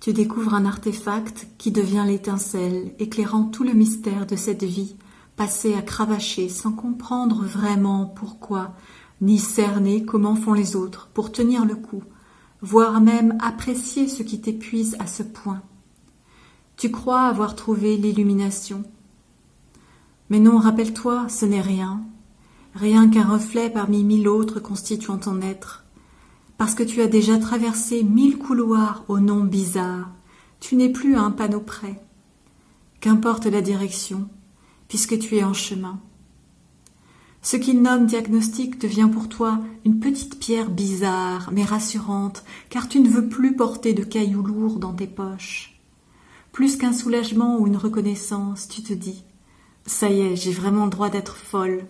Tu découvres un artefact qui devient l'étincelle, éclairant tout le mystère de cette vie, passée à cravacher sans comprendre vraiment pourquoi, ni cerner comment font les autres pour tenir le coup, voire même apprécier ce qui t'épuise à ce point. Tu crois avoir trouvé l'illumination. Mais non, rappelle-toi, ce n'est rien, rien qu'un reflet parmi 1000 autres constituant ton être. Parce que tu as déjà traversé 1000 couloirs aux noms bizarres, tu n'es plus à un panneau près. Qu'importe la direction, puisque tu es en chemin. Ce qu'ils nomment diagnostic devient pour toi une petite pierre bizarre, mais rassurante, car tu ne veux plus porter de cailloux lourds dans tes poches. Plus qu'un soulagement ou une reconnaissance, tu te dis « Ça y est, j'ai vraiment le droit d'être folle ».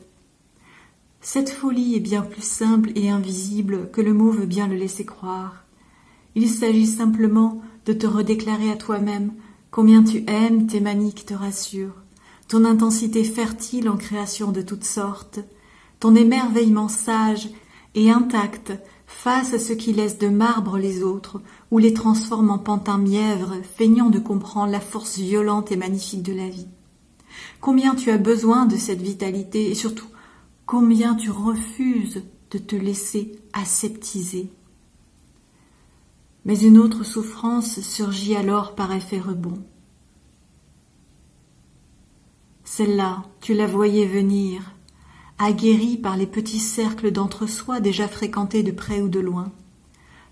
Cette folie est bien plus simple et invisible que le mot veut bien le laisser croire. Il s'agit simplement de te redéclarer à toi-même combien tu aimes tes manies qui te rassurent, ton intensité fertile en création de toutes sortes, ton émerveillement sage et intact face à ce qui laisse de marbre les autres ou les transforme en pantins mièvres, feignant de comprendre la force violente et magnifique de la vie. Combien tu as besoin de cette vitalité et surtout combien tu refuses de te laisser aseptiser. Mais une autre souffrance surgit alors par effet rebond. Celle-là, tu la voyais venir, aguerrie par les petits cercles d'entre-soi déjà fréquentés de près ou de loin.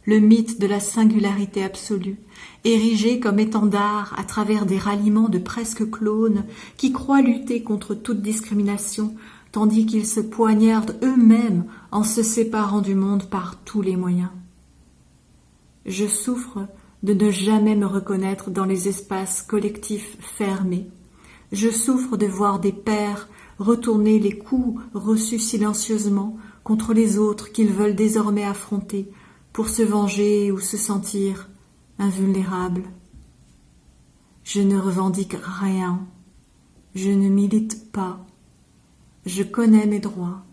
Le mythe de la singularité absolue, érigé comme étendard à travers des ralliements de presque clones qui croient lutter contre toute discrimination, tandis qu'ils se poignardent eux-mêmes en se séparant du monde par tous les moyens. Je souffre de ne jamais me reconnaître dans les espaces collectifs fermés. Je souffre de voir des pères retourner les coups reçus silencieusement contre les autres qu'ils veulent désormais affronter pour se venger ou se sentir invulnérables. Je ne revendique rien, je ne milite pas. Je connais mes droits.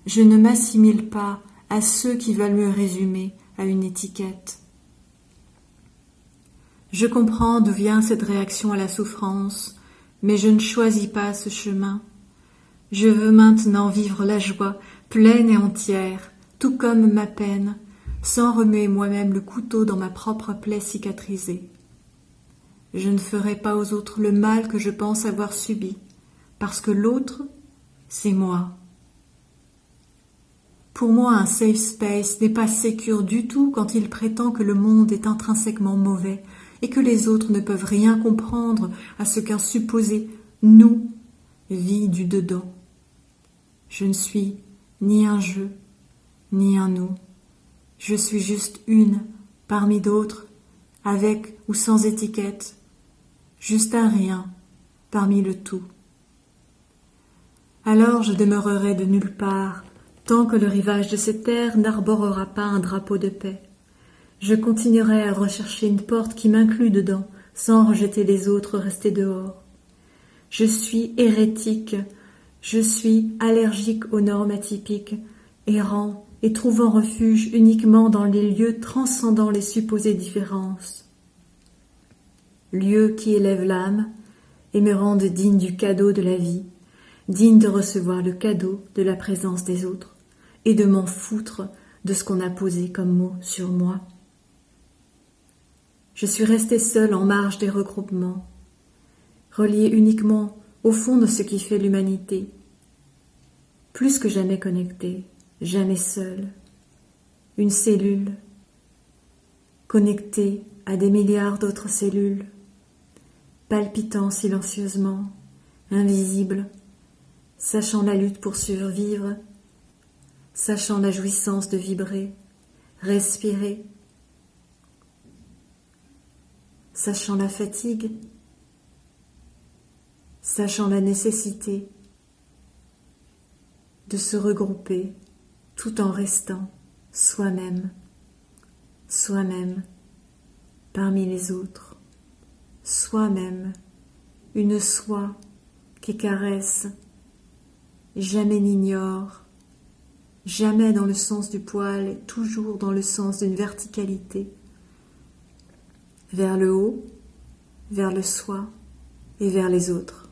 Je ne m'assimile pas à ceux qui veulent me résumer à une étiquette. Je comprends d'où vient cette réaction à la souffrance, mais je ne choisis pas ce chemin. Je veux maintenant vivre la joie pleine et entière, tout comme ma peine, sans remuer moi-même le couteau dans ma propre plaie cicatrisée. Je ne ferai pas aux autres le mal que je pense avoir subi, parce que l'autre, c'est moi. Pour moi, un safe space n'est pas sécure du tout quand il prétend que le monde est intrinsèquement mauvais et que les autres ne peuvent rien comprendre à ce qu'un supposé « nous » vit du dedans. Je ne suis ni un je, ni un nous. Je suis juste une parmi d'autres, avec ou sans étiquette, juste un rien parmi le tout. Alors je demeurerai de nulle part, tant que le rivage de cette terre n'arborera pas un drapeau de paix. Je continuerai à rechercher une porte qui m'inclut dedans, sans rejeter les autres restés dehors. Je suis hérétique, je suis allergique aux normes atypiques, errant et trouvant refuge uniquement dans les lieux transcendant les supposées différences. Lieux qui élèvent l'âme et me rendent digne du cadeau de la vie, digne de recevoir le cadeau de la présence des autres et de m'en foutre de ce qu'on a posé comme mot sur moi. Je suis restée seule en marge des regroupements, reliée uniquement au fond de ce qui fait l'humanité, plus que jamais connectée, jamais seule, une cellule, connectée à des milliards d'autres cellules, palpitant silencieusement, invisible, sachant la lutte pour survivre, sachant la jouissance de vibrer, respirer, sachant la fatigue, sachant la nécessité de se regrouper tout en restant soi-même parmi les autres, soi-même, une soi qui caresse, jamais n'ignore, jamais dans le sens du poil, toujours dans le sens d'une verticalité. vers le haut, vers le soi et vers les autres.